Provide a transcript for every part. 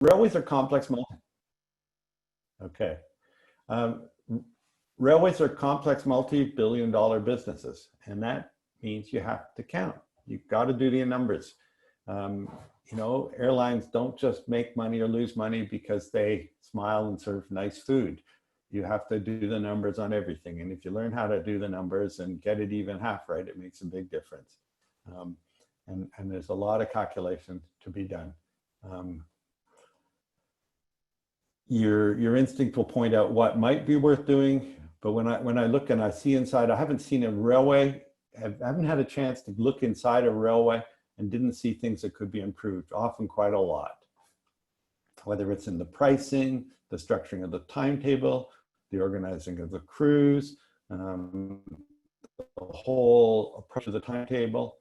Railways are complex okay. Um, Railways are complex multi-billion-dollar businesses, and that means you have to count. You've got to do the numbers. You know, airlines don't just make money or lose money because they smile and serve nice food. You have to do the numbers on everything. And if you learn how to do the numbers and get it even half right, it makes a big difference. And there's a lot of calculation to be done. Your instinct will point out what might be worth doing, but when I look and I see inside, I haven't seen a railway, I haven't had a chance to look inside a railway and didn't see things that could be improved, often quite a lot. Whether it's in the pricing, the structuring of the timetable, the organizing of the crews, the whole approach of the timetable.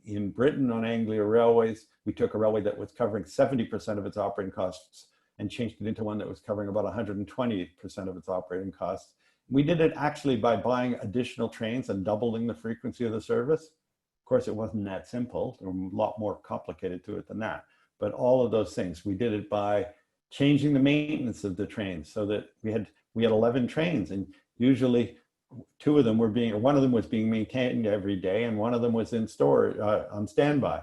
In Britain on Anglia Railways, we took a railway that was covering 70% of its operating costs and changed it into one that was covering about 120% of its operating costs. We did it actually by buying additional trains and doubling the frequency of the service. Of course, it wasn't that simple. There was a lot more complicated to it than that. But all of those things, we did it by changing the maintenance of the trains so that we had 11 trains, and usually two of them were being, or one of them was being maintained every day, and one of them was in store on standby.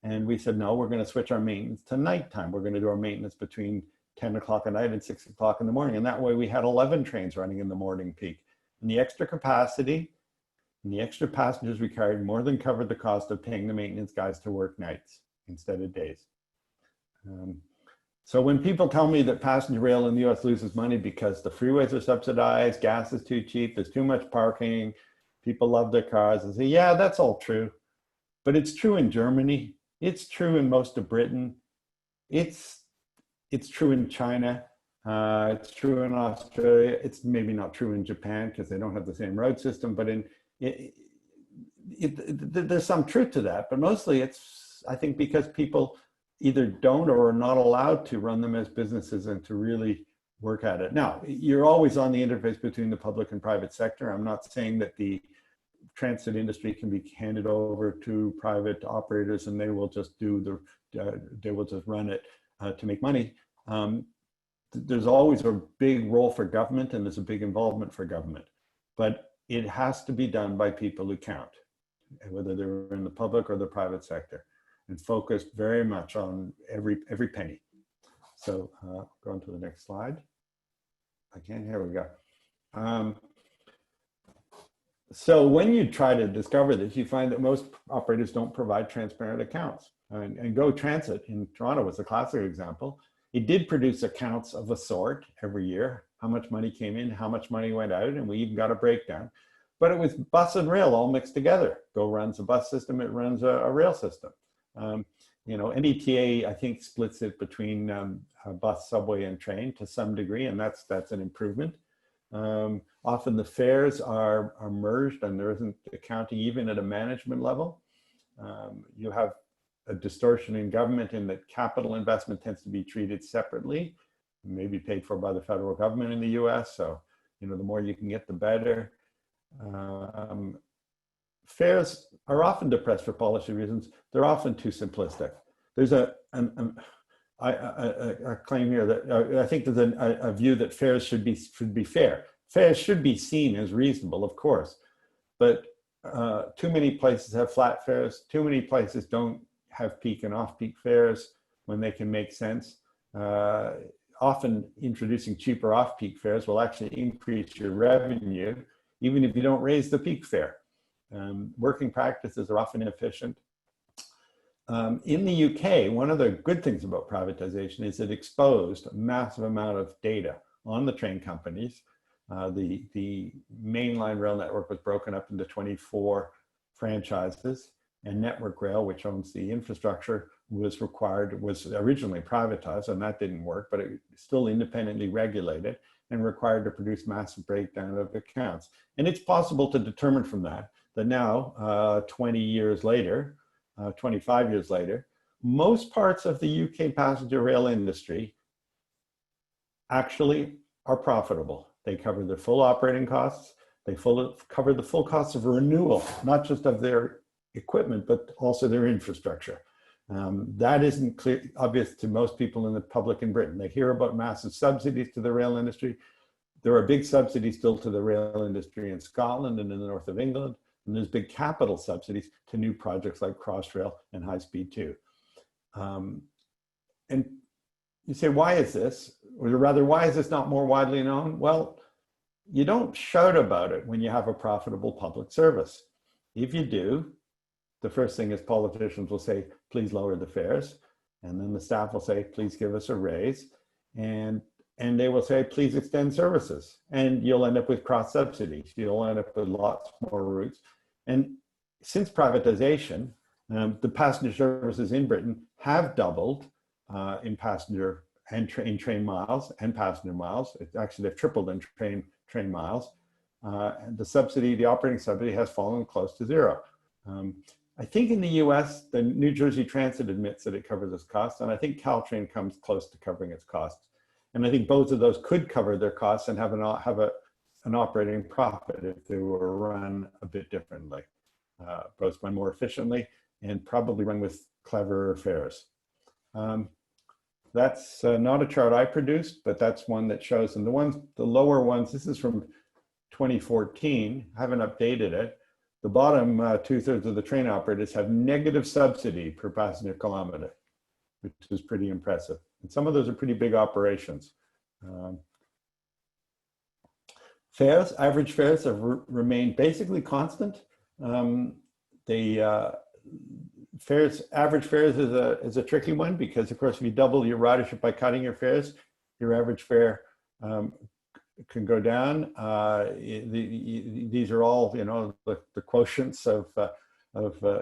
And we said, no, we're going to switch our maintenance to nighttime. We're going to do our maintenance between 10 o'clock at night and 6 o'clock in the morning. And that way we had 11 trains running in the morning peak. And the extra capacity and the extra passengers we carried more than covered the cost of paying the maintenance guys to work nights instead of days. So when people tell me that passenger rail in the US loses money because the freeways are subsidized, gas is too cheap, there's too much parking, people love their cars, I say, yeah, that's all true. But it's true in Germany. It's true in most of Britain. It's true in China. It's true in Australia. It's maybe not true in Japan because they don't have the same road system, but there's some truth to that. But mostly it's, I think, because people either don't or are not allowed to run them as businesses and to really work at it. Now, you're always on the interface between the public and private sector. I'm not saying that the transit industry can be handed over to private operators and they will just do they will just run it to make money. There's always a big role for government and there's a big involvement for government, but it has to be done by people who count, whether they're in the public or the private sector, and focused very much on every penny. So go on to the next slide. Here we go. So when you try to discover this, you find that most operators don't provide transparent accounts. And Go Transit in Toronto was a classic example. It did produce accounts of a sort every year, how much money came in, how much money went out, and we even got a breakdown. But it was bus and rail all mixed together. Go runs a bus system, it runs a rail system. You know, NETA, I think, splits it between bus, subway, and train to some degree, and that's an improvement. Often the fares are merged and there isn't accounting even at a management level. You have a distortion in government in that capital investment tends to be treated separately, maybe paid for by the federal government in the US. So, you know, the more you can get, the better. Fares are often depressed for policy reasons. They're often too simplistic. There's a claim here that I think there's a view that fares should be fair. Fares should be seen as reasonable, of course, but too many places have flat fares. Too many places don't have peak and off-peak fares when they can make sense. Often introducing cheaper off-peak fares will actually increase your revenue, even if you don't raise the peak fare. Working practices are often inefficient. In the UK, one of the good things about privatization is it exposed a massive amount of data on the train companies. The mainline rail network was broken up into 24 franchises, and Network Rail, which owns the infrastructure, was originally privatized, and that didn't work, but it still independently regulated and required to produce massive breakdown of accounts. And it's possible to determine from that now, 20 years later, 25 years later, most parts of the UK passenger rail industry actually are profitable. They cover their full operating costs. They cover the full costs of renewal, not just of their equipment, but also their infrastructure. That isn't clear, obvious to most people in the public in Britain. They hear about massive subsidies to the rail industry. There are big subsidies still to the rail industry in Scotland and in the north of England. And there's big capital subsidies to new projects like Crossrail and High Speed 2. And you say, why is this? Or rather, why is this not more widely known? Well, you don't shout about it when you have a profitable public service. If you do, the first thing is politicians will say, please lower the fares. And then the staff will say, please give us a raise. And they will say, please extend services. And you'll end up with cross subsidies. You'll end up with lots more routes. And since privatization, the passenger services in Britain have doubled in passenger and train miles and passenger miles. Actually, they've tripled in train miles. And the subsidy, the operating subsidy, has fallen close to zero. I think in the US, the New Jersey Transit admits that it covers its costs, and I think Caltrain comes close to covering its costs. And I think both of those could cover their costs and have an operating profit if they were run a bit differently, both run more efficiently and probably run with cleverer fares. That's not a chart I produced, but that's one that shows, and the lower ones, this is from 2014, I haven't updated it. The bottom 2/3 of the train operators have negative subsidy per passenger kilometer, which is pretty impressive. And some of those are pretty big operations. Fares, average fares have remained basically constant. Average fares is a tricky one because, of course, if you double your ridership by cutting your fares, your average fare can go down. These are all, you know, the quotients of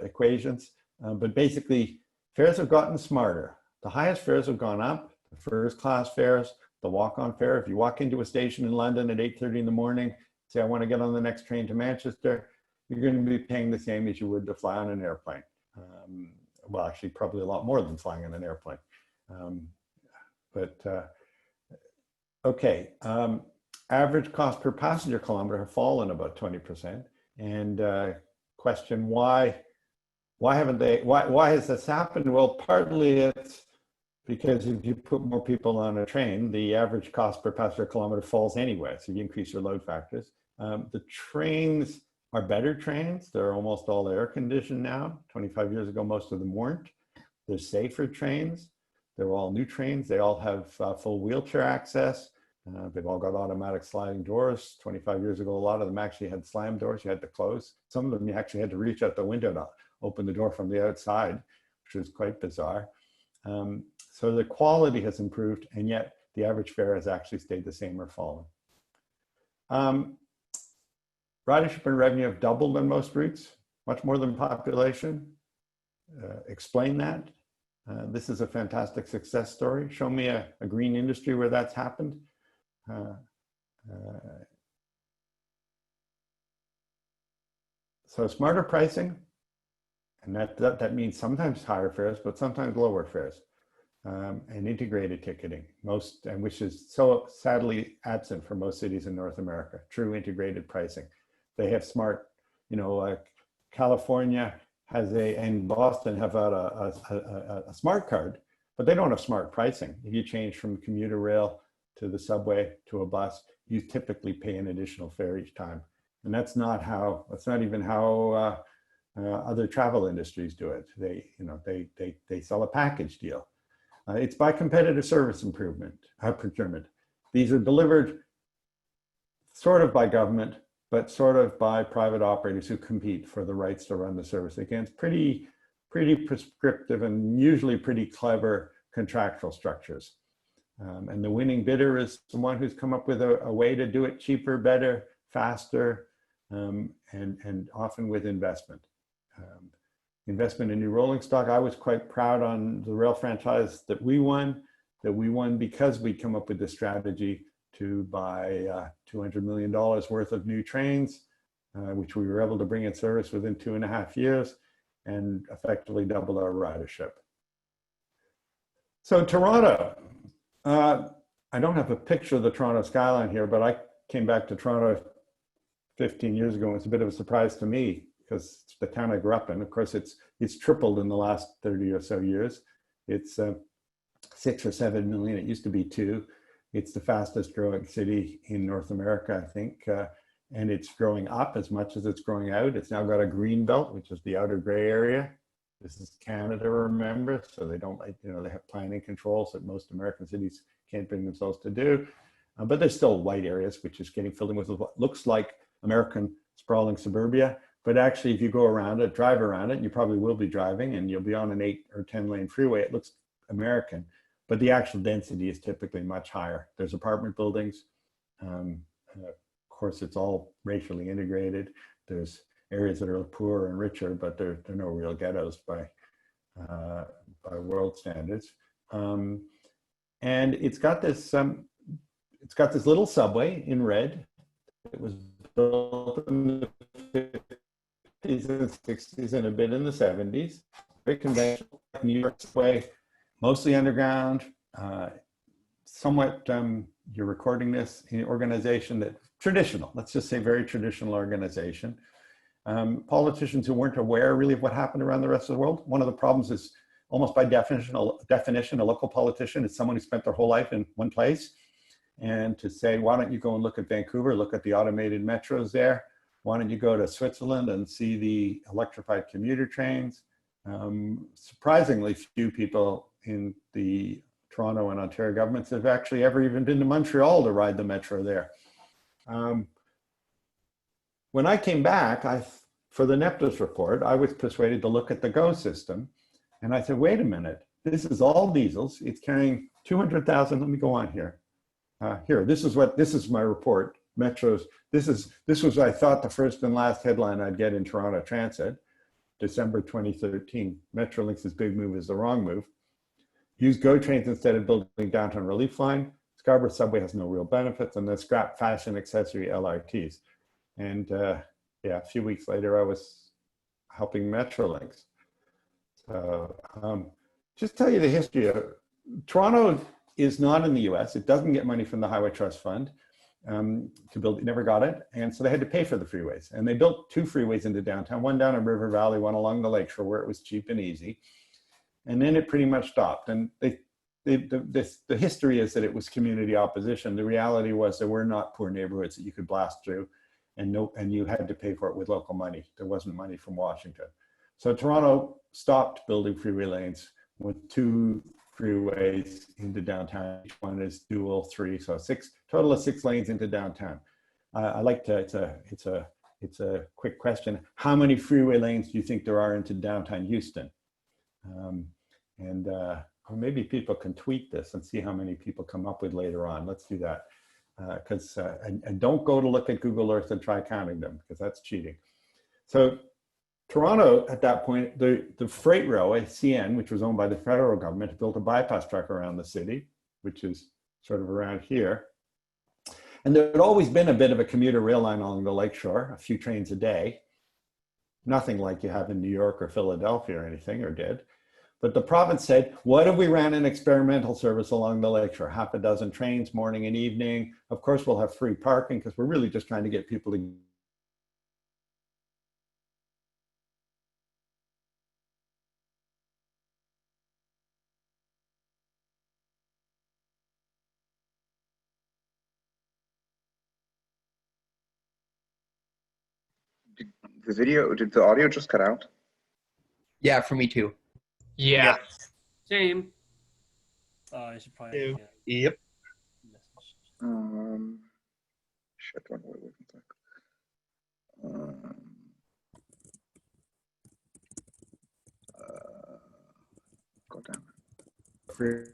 equations. But basically, fares have gotten smarter. The highest fares have gone up. The first class fares, the walk-on fare. If you walk into a station in London at 8:30 in the morning, say, I want to get on the next train to Manchester, you're going to be paying the same as you would to fly on an airplane. Well, actually, probably a lot more than flying on an airplane. Okay. Average cost per passenger kilometer have fallen about 20%. And question why has this happened? Well, partly it's because if you put more people on a train, the average cost per passenger kilometer falls anyway. So you increase your load factors. The trains are better trains. They're almost all air conditioned now. 25 years ago, most of them weren't. They're safer trains. They're all new trains. They all have full wheelchair access. They've all got automatic sliding doors. 25 years ago, a lot of them actually had slam doors you had to close. Some of them you actually had to reach out the window to open the door from the outside, which was quite bizarre. So the quality has improved, and yet the average fare has actually stayed the same or fallen. Ridership and revenue have doubled on most routes, much more than population. Explain that. This is a fantastic success story. Show me a green industry where that's happened. So smarter pricing, and that means sometimes higher fares, but sometimes lower fares, and integrated ticketing, which is so sadly absent for most cities in North America. True integrated pricing. They have smart, you know, like California has and Boston have a smart card, but they don't have smart pricing. If you change from commuter rail to the subway to a bus, you typically pay an additional fare each time. And that's not even how other travel industries do it. They sell a package deal. It's by competitive service procurement. These are delivered sort of by government, but sort of by private operators who compete for the rights to run the service against pretty prescriptive and usually pretty clever contractual structures. And the winning bidder is someone who's come up with a way to do it cheaper, better, faster, and often with investment. Investment in new rolling stock. I was quite proud on the rail franchise that we won because we come up with the strategy to buy $200 million worth of new trains, which we were able to bring in service within 2.5 years and effectively double our ridership. So Toronto, I don't have a picture of the Toronto skyline here, but I came back to Toronto 15 years ago, and it's a bit of a surprise to me. because the town I grew up in. Of course, it's tripled in the last 30 or so years. It's 6 or 7 million. It used to be 2. It's the fastest growing city in North America, I think. And it's growing up as much as it's growing out. It's now got a green belt, which is the outer gray area. This is Canada, remember, so they don't, they have planning controls that most American cities can't bring themselves to do. But there's still white areas, which is getting filled in with what looks like American sprawling suburbia. But actually, if you go around it, drive around it, you probably will be driving and you'll be on an 8 or 10 lane freeway. It looks American, but the actual density is typically much higher. There's apartment buildings. Of course, it's all racially integrated. There's areas that are poorer and richer, but they're no real ghettos by world standards. And it's got this little subway in red. It was built in the 50s and 60s and a bit in the 70s. Very conventional, New York subway, mostly underground. Somewhat, you're recording this in an organization that traditional, let's just say very traditional organization. Politicians who weren't aware really of what happened around the rest of the world. One of the problems is almost by definition, a local politician is someone who spent their whole life in one place. And to say, why don't you go and look at Vancouver, look at the automated metros there? Why don't you go to Switzerland and see the electrified commuter trains? Surprisingly few people in the Toronto and Ontario governments have actually ever even been to Montreal to ride the metro there. When I came back, for the NEPTOS report, I was persuaded to look at the GO system. And I said, wait a minute, this is all diesels. It's carrying 200,000, let me go on here. This is my report, metros. This was, I thought, the first and last headline I'd get in Toronto Transit, December 2013. Metrolinx's big move is the wrong move. Use GO trains instead of building downtown relief line. Scarborough subway has no real benefits, and then scrap fashion accessory LRTs. And yeah, a few weeks later, I was helping Metrolinx. So just tell you the history of Toronto is not in the US. It doesn't get money from the Highway Trust Fund to build, it never got it. And so they had to pay for the freeways. And they built 2 freeways into downtown, one down in River Valley, one along the lakeshore where it was cheap and easy. And then it pretty much stopped. And the history is that it was community opposition. The reality was there were not poor neighborhoods that you could blast through, and you had to pay for it with local money. There wasn't money from Washington. So Toronto stopped building freeway lanes with 2 freeways into downtown. Each one is dual 3, so total of 6 lanes into downtown. I like to, it's a quick question. How many freeway lanes do you think there are into downtown Houston? Or maybe people can tweet this and see how many people come up with later on. Let's do that. And don't go to look at Google Earth and try counting them, because that's cheating. So Toronto, at that point, the freight railway, CN, which was owned by the federal government, built a bypass track around the city, which is sort of around here. And there had always been a bit of a commuter rail line along the lakeshore, a few trains a day. Nothing like you have in New York or Philadelphia or anything, or did. But the province said, what if we ran an experimental service along the lakeshore? Half a dozen trains, morning and evening. Of course, we'll have free parking because we're really just trying to get people to Did the audio just cut out? Yeah, for me too. Yeah. Same. I should probably. Yep. Shit, wait one sec. God damn it.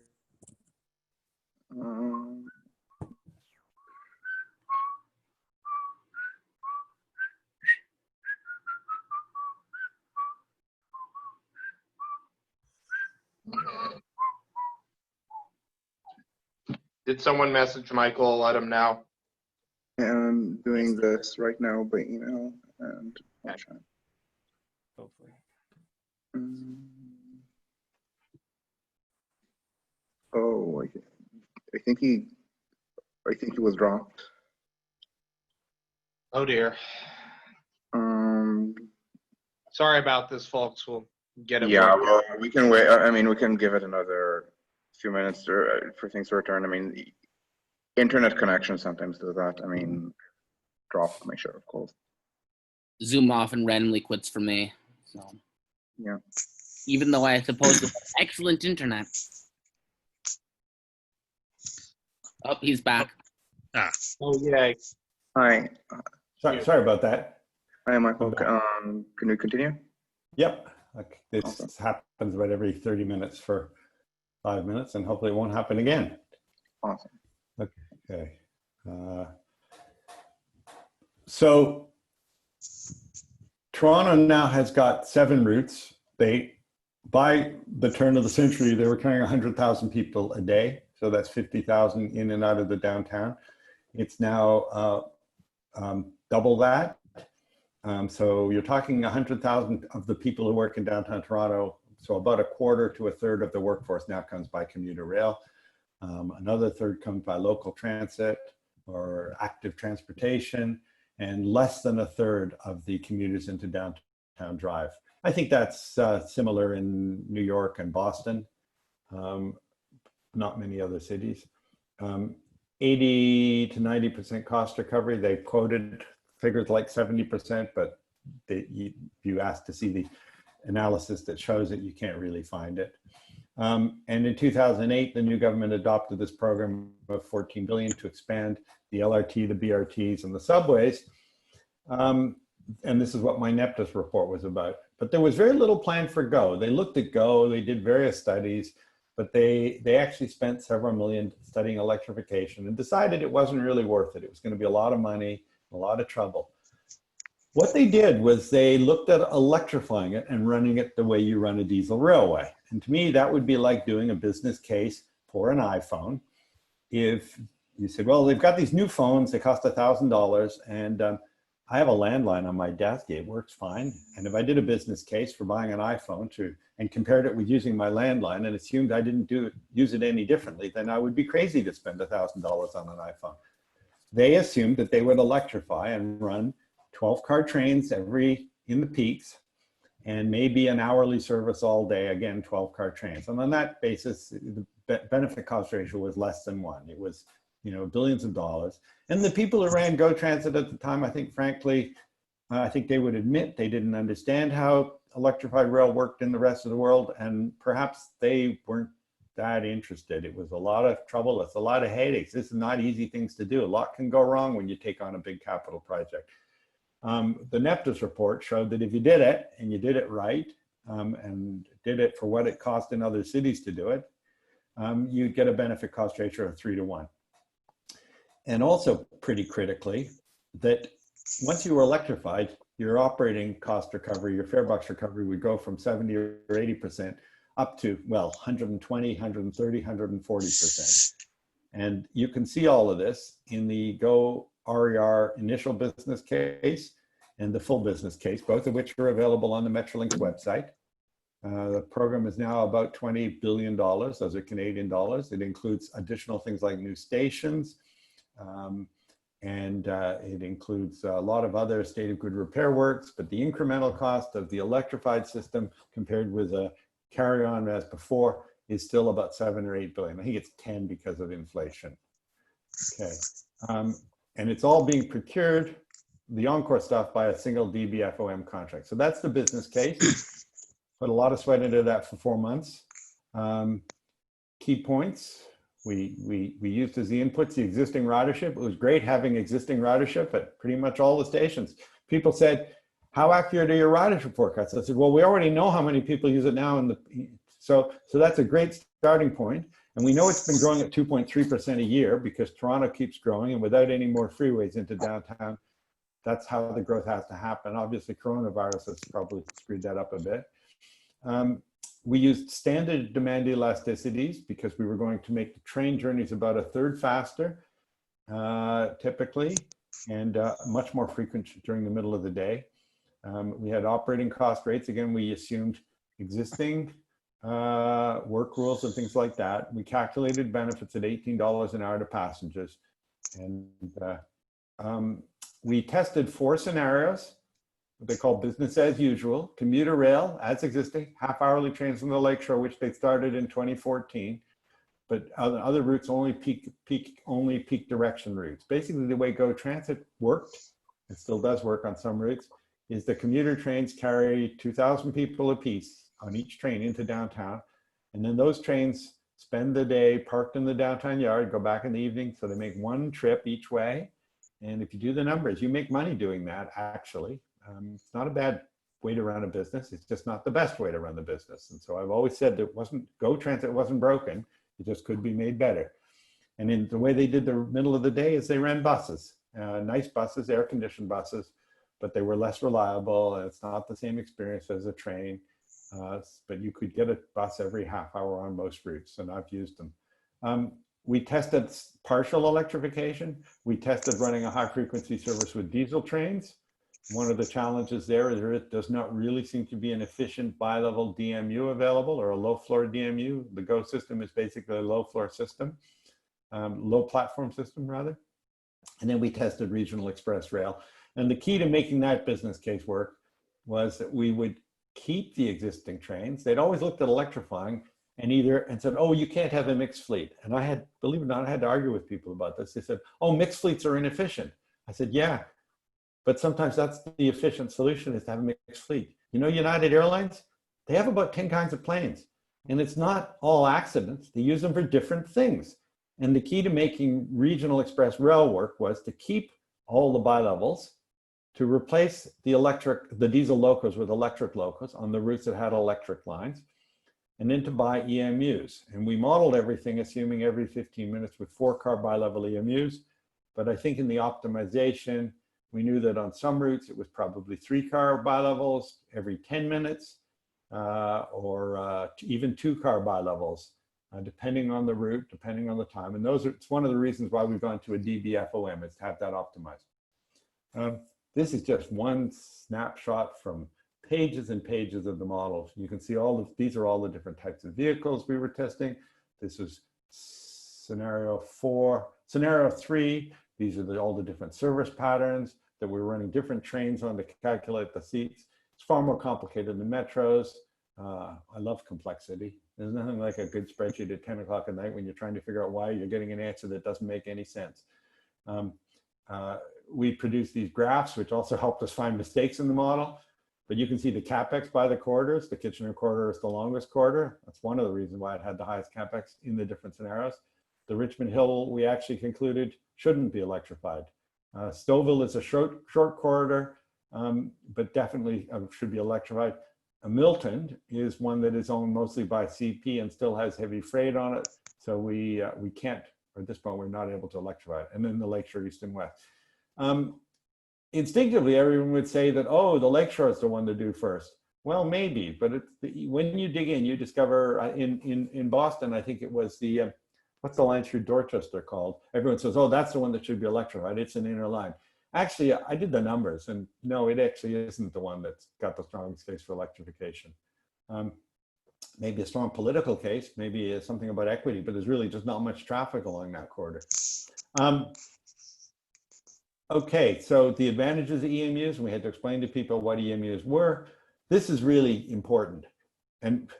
Did someone message Michael? Let him know. I'm doing this right now by email and chat. Hopefully. Oh, I think he was dropped. Oh dear. Sorry about this, folks. We'll get it. Yeah, worked well, out. we can wait. I mean, we can give it another few minutes for things to return. I mean, the internet connection sometimes do that. I mean, drop my share of calls. Zoom often randomly quits for me. So Yeah. even though I suppose it's excellent internet. Oh, he's back. Oh, yay. Hi. Sorry about that. Hi, Michael. I'm back. Can we continue? Yep. This Awesome. happens about every 30 minutes for 5 minutes, and hopefully it won't happen again. Awesome. Okay. So Toronto now has got 7 routes. By the turn of the century, they were carrying 100,000 people a day. So that's 50,000 in and out of the downtown. It's now double that. So you're talking 100,000 of the people who work in downtown Toronto. So about a quarter to a third of the workforce now comes by commuter rail. Another third comes by local transit or active transportation, and less than a third of the commuters into downtown drive. I think that's similar in New York and Boston, not many other cities. 80 to 90% cost recovery. They quoted figures like 70%, but you ask to see the analysis that shows it, you can't really find it. And in 2008, the new government adopted this program of $14 billion to expand the LRT, the BRTs, and the subways. And this is what my NEPTIS report was about. But there was very little plan for GO. They looked at GO, they did various studies, but they actually spent several million studying electrification and decided it wasn't really worth it. It was going to be a lot of money, a lot of trouble. What they did was they looked at electrifying it and running it the way you run a diesel railway. And to me, that would be like doing a business case for an iPhone. If you said, well, they've got these new phones, they cost $1,000, and I have a landline on my desk, it works fine. And if I did a business case for buying an iPhone and compared it with using my landline and assumed I didn't use it any differently, then I would be crazy to spend $1,000 on an iPhone. They assumed that they would electrify and run 12-car trains in the peaks, and maybe an hourly service all day, again, 12-car trains. And on that basis, the benefit cost ratio was less than 1. It was, billions of dollars. And the people who ran GO Transit at the time, I think, frankly, I think they would admit they didn't understand how electrified rail worked in the rest of the world, and perhaps they weren't that interested. It was a lot of trouble. It's a lot of headaches. This is not easy things to do. A lot can go wrong when you take on a big capital project. The NEPTIS report showed that if you did it, and you did it right, and did it for what it cost in other cities to do it, you'd get a benefit cost ratio of 3 to 1. And also, pretty critically, that once you were electrified, your operating cost recovery, your fare box recovery would go from 70 or 80% up to, well, 120, 130, 140%. And you can see all of this in the GO RER initial business case and the full business case, both of which are available on the Metrolinx website. The program is now about $20 billion. Those are Canadian dollars. It includes additional things like new stations, and it includes a lot of other state of good repair works, but the incremental cost of the electrified system compared with a carry-on as before is still about 7 or 8 billion. I think it's 10 because of inflation. Okay, and it's all being procured, the encore stuff, by a single DBFOM contract. So that's the business case. Put a lot of sweat into that for 4 months. Key points. We used as the inputs the existing ridership. It was great having existing ridership at pretty much all the stations. People said, how accurate are your ridership forecasts? I said, well, we already know how many people use it now. So that's a great starting point. And we know it's been growing at 2.3% a year because Toronto keeps growing, and without any more freeways into downtown, that's how the growth has to happen. Obviously, coronavirus has probably screwed that up a bit. We used standard demand elasticities because we were going to make the train journeys about a third faster, typically, and much more frequent during the middle of the day. We had operating cost rates. Again, we assumed existing work rules and things like that. We calculated benefits at $18 an hour to passengers. And we tested 4 scenarios. what they call business as usual, commuter rail as existing, half-hourly trains from the Lakeshore, which they started in 2014, but other routes only peak direction routes. Basically, the way Go Transit worked, and still does work on some routes, is the commuter trains carry 2,000 people apiece on each train into downtown, and then those trains spend the day parked in the downtown yard, go back in the evening, so they make one trip each way. And if you do the numbers, you make money doing that, actually. It's not a bad way to run a business. It's just not the best way to run the business. And so I've always said that Go Transit wasn't broken. It just could be made better. And in the way they did the middle of the day is they ran buses, nice buses, air-conditioned buses, but they were less reliable. And it's not the same experience as a train, but you could get a bus every half hour on most routes, and I've used them. We tested partial electrification. We tested running a high-frequency service with diesel trains. One of the challenges there is there does not really seem to be an efficient bi-level DMU available, or a low-floor DMU. The Go system is basically a low-floor system, low platform system rather. And then we tested regional express rail. And the key to making that business case work was that we would keep the existing trains. They'd always looked at electrifying and said, oh, you can't have a mixed fleet. And I had, believe it or not, I had to argue with people about this. They said, oh, mixed fleets are inefficient. I said, yeah. But sometimes that's the efficient solution, is to have a mixed fleet. You know, United Airlines, they have about 10 kinds of planes, and it's not all accidents. They use them for different things. And the key to making regional express rail work was to keep all the bi-levels, to replace the diesel locos with electric locos on the routes that had electric lines, and then to buy EMUs. And we modeled everything assuming every 15 minutes with 4-car bi-level EMUs. But I think in the optimization, we knew that on some routes, it was probably 3-car bi-levels every 10 minutes, or even 2-car bi-levels, depending on the route, depending on the time. And it's one of the reasons why we've gone to a DBFOM, is to have that optimized. This is just one snapshot from pages and pages of the models. You can see these are all the different types of vehicles we were testing. This is scenario 4. Scenario 3, these are all the different service patterns that we're running different trains on to calculate the seats. It's far more complicated than metros. I love complexity. There's nothing like a good spreadsheet at 10 o'clock at night when you're trying to figure out why you're getting an answer that doesn't make any sense. We produced these graphs, which also helped us find mistakes in the model. But you can see the CapEx by the corridors. The Kitchener corridor is the longest corridor. That's one of the reasons why it had the highest CapEx in the different scenarios. The Richmond Hill, we actually concluded, shouldn't be electrified. Stouffville is a short corridor, but definitely should be electrified. Milton is one that is owned mostly by CP and still has heavy freight on it. So we can't, or at this point, we're not able to electrify it. And then the Lakeshore East and West. Instinctively, everyone would say that, oh, the Lakeshore is the one to do first. Well, maybe, but when you dig in, you discover in Boston, I think it was the, what's the line through Dorchester called? Everyone says, oh, that's the one that should be electrified. It's an inner line. Actually, I did the numbers, and no, it actually isn't the one that's got the strongest case for electrification. Maybe a strong political case, maybe something about equity, but there's really just not much traffic along that corridor. Okay, so the advantages of EMUs, and we had to explain to people what EMUs were. This is really important. And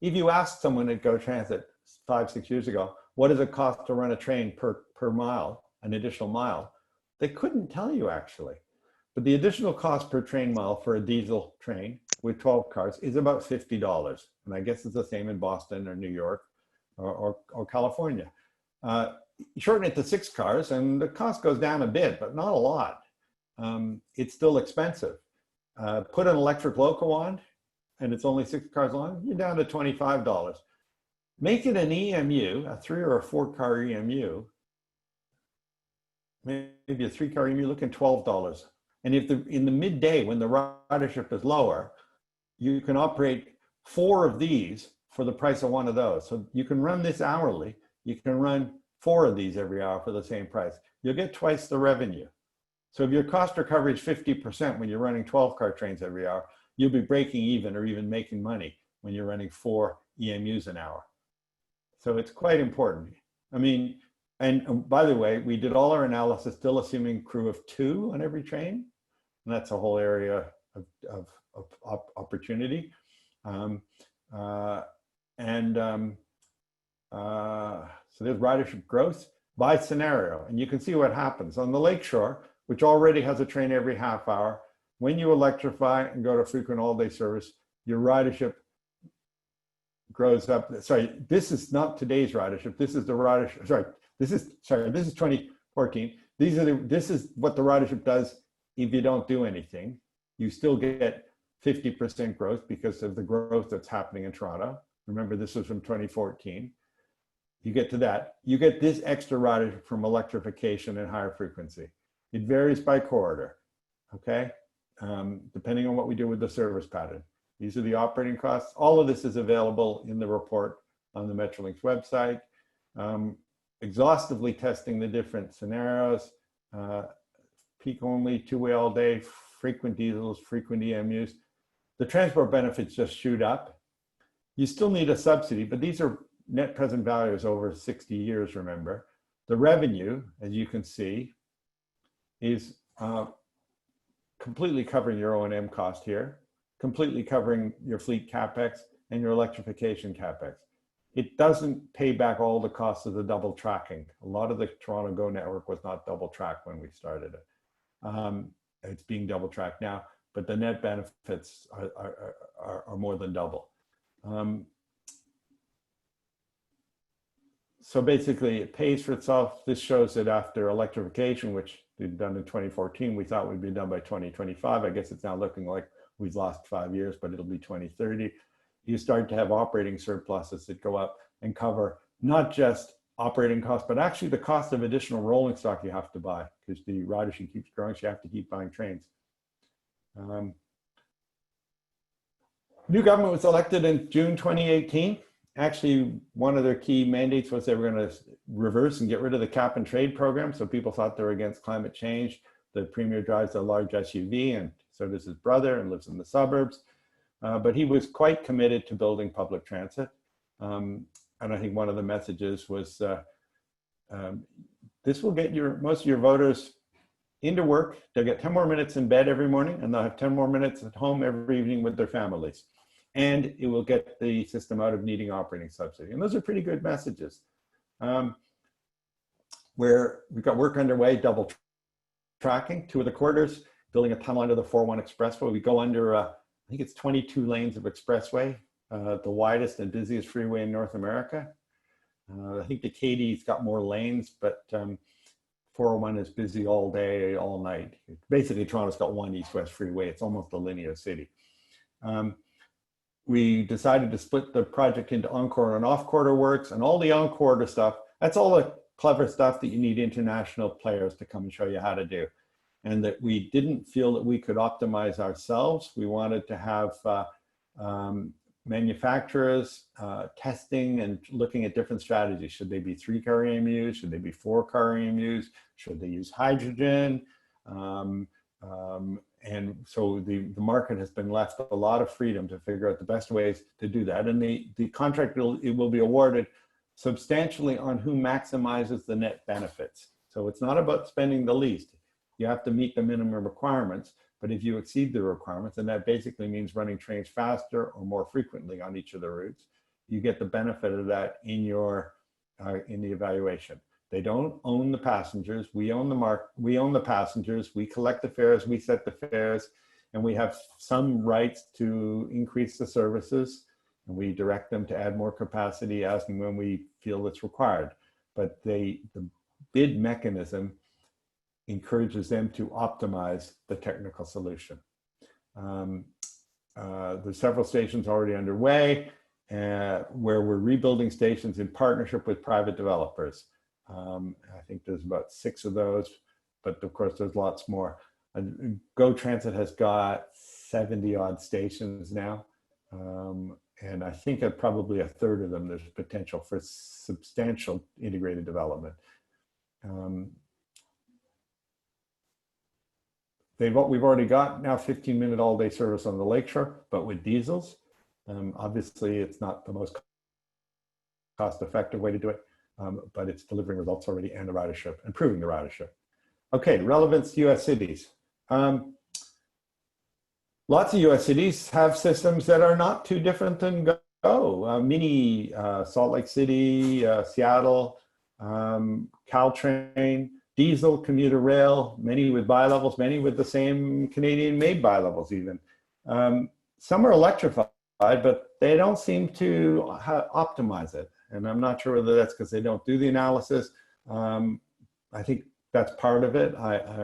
if you asked someone at Go Transit 5-6 years ago, what does it cost to run a train per mile, an additional mile? They couldn't tell you, actually. But the additional cost per train mile for a diesel train with 12 cars is about $50. And I guess it's the same in Boston or New York or California. Shorten it to 6 cars and the cost goes down a bit, but not a lot. It's still expensive. Put an electric loco on and it's only 6 cars long, you're down to $25. Make it an EMU, a 3 or a 4-car EMU, maybe a 3-car EMU, looking $12. And if in the midday when the ridership is lower, you can operate 4 of these for the price of 1 of those. So you can run this hourly. You can run 4 of these every hour for the same price. You'll get twice the revenue. So if your cost recovery is 50% when you're running 12-car trains every hour, you'll be breaking even or even making money when you're running 4 EMUs an hour. So it's quite important. I mean, and by the way, we did all our analysis still assuming crew of 2 on every train. And that's a whole area opportunity. So there's ridership growth by scenario, and you can see what happens on the lakeshore, which already has a train every half hour. When you electrify and go to frequent all-day service, your ridership grows up. Sorry, this is not today's ridership. This is the ridership. This is 2014. This is what the ridership does if you don't do anything. You still get 50% growth because of the growth that's happening in Toronto. Remember, this was from 2014. You get to that. You get this extra ridership from electrification and higher frequency. It varies by corridor, okay? Depending on what we do with the service pattern. These are the operating costs. All of this is available in the report on the Metrolinx website. Exhaustively testing the different scenarios, peak only, two-way all day, frequent diesels, frequent EMUs. The transport benefits just shoot up. You still need a subsidy, but these are net present values over 60 years, remember. The revenue, as you can see, is completely covering your O&M cost here, completely covering your fleet CapEx and your electrification CapEx. It doesn't pay back all the costs of the double tracking. A lot of the Toronto Go network was not double tracked when we started it. It's being double tracked now, but the net benefits are more than double. So basically it pays for itself. This shows that after electrification, which we'd done in 2014, we thought we'd be done by 2025. I guess it's now looking like we've lost 5 years, but it'll be 2030. You start to have operating surpluses that go up and cover not just operating costs, but actually the cost of additional rolling stock you have to buy because the ridership keeps growing, so you have to keep buying trains. New government was elected in June 2018. Actually, one of their key mandates was they were going to reverse and get rid of the cap and trade program. So people thought they were against climate change. The premier drives a large SUV, and so does his brother, and lives in the suburbs. But he was quite committed to building public transit. And I think one of the messages was, this will get most of your voters into work. They'll get 10 more minutes in bed every morning, and they'll have 10 more minutes at home every evening with their families. And it will get the system out of needing operating subsidy. And those are pretty good messages. Where we've got work underway, double tracking, 2 of the corridors, building a tunnel under the 401 expressway. We go under, I think it's 22 lanes of expressway, the widest and busiest freeway in North America. I think the Katie's got more lanes, but 401 is busy all day, all night. Basically, Toronto's got one east-west freeway. It's almost a linear city. We decided to split the project into on-corridor and off-corridor works, and all the on-corridor stuff, that's all the clever stuff that you need international players to come and show you how to do. And that we didn't feel that we could optimize ourselves. We wanted to have manufacturers testing and looking at different strategies. Should they be 3-car EMUs? Should they be 4-car EMUs? Should they use hydrogen? And so the market has been left a lot of freedom to figure out the best ways to do that. And the contract will be awarded substantially on who maximizes the net benefits. So it's not about spending the least. You have to meet the minimum requirements, but if you exceed the requirements, and that basically means running trains faster or more frequently on each of the routes, you get the benefit of that in your in the evaluation. They don't own the passengers. We own we own the passengers. We collect the fares. We set the fares, and we have some rights to increase the services. And we direct them to add more capacity as and when we feel it's required. But the bid mechanism encourages them to optimize the technical solution. There's several stations already underway where we're rebuilding stations in partnership with private developers. I think there's about 6 of those, but of course there's lots more. Go Transit has got 70 odd stations now. And I think at probably 1/3 of them, there's potential for substantial integrated development. We've already got now 15-minute all-day service on the lakeshore, but with diesels. Obviously, it's not the most cost-effective way to do it, but it's delivering results already and the ridership, improving the ridership. Okay, relevance to US cities. lots of US cities have systems that are not too different than Go. Mini Salt Lake City, Seattle, Caltrain, diesel, commuter rail, many with bilevels, many with the same Canadian-made bilevels even. Some are electrified, but they don't seem to optimize it. And I'm not sure whether that's because they don't do the analysis. I think that's part of it.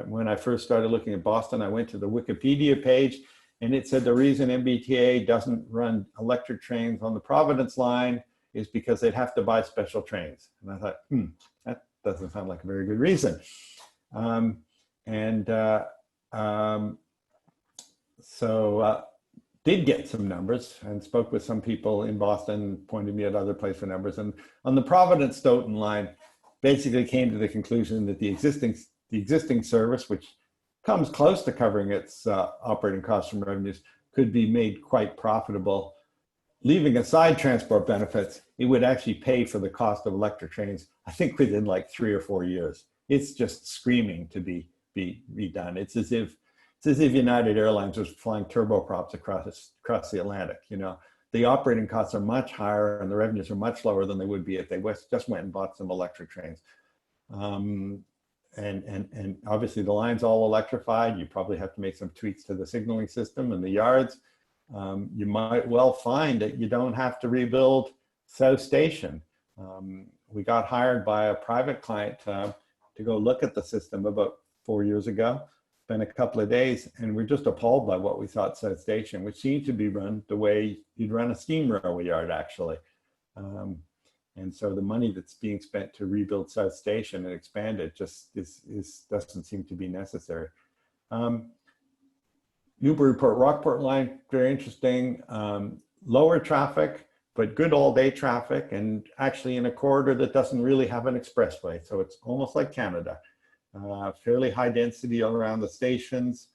When I first started looking at Boston, I went to the Wikipedia page, and it said the reason MBTA doesn't run electric trains on the Providence line is because they'd have to buy special trains. And I thought, that doesn't sound like a very good reason. Did get some numbers and spoke with some people in Boston, pointed me at other places for numbers. And on the Providence-Stoughton line, basically came to the conclusion that the existing service, which comes close to covering its operating costs and revenues, could be made quite profitable. Leaving aside transport benefits, it would actually pay for the cost of electric trains, I think within like 3 or 4 years. It's just screaming to be done. It's as if United Airlines was flying turboprops across the Atlantic. You know, the operating costs are much higher and the revenues are much lower than they would be if they just went and bought some electric trains. And obviously the line's all electrified. You probably have to make some tweaks to the signaling system and the yards. You might well find that you don't have to rebuild South Station. We got hired by a private client to go look at the system about 4 years ago. Spent a couple of days, and we're just appalled by what we saw at South Station, which seemed to be run the way you'd run a steam railway yard, actually. And so the money that's being spent to rebuild South Station and expand it just doesn't seem to be necessary. Newburyport-Rockport line, very interesting. Lower traffic, but good all-day traffic, and actually in a corridor that doesn't really have an expressway. So it's almost like Canada. Fairly high density all around the stations.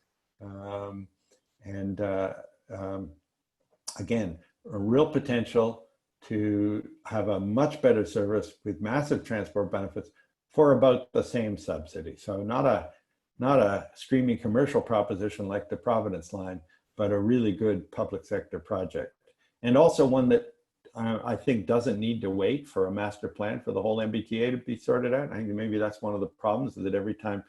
Again, a real potential to have a much better service with massive transport benefits for about the same subsidy. So not a screaming commercial proposition like the Providence line, but a really good public sector project. And also one that I think doesn't need to wait for a master plan for the whole MBTA to be sorted out. I think maybe that's one of the problems, is that every time,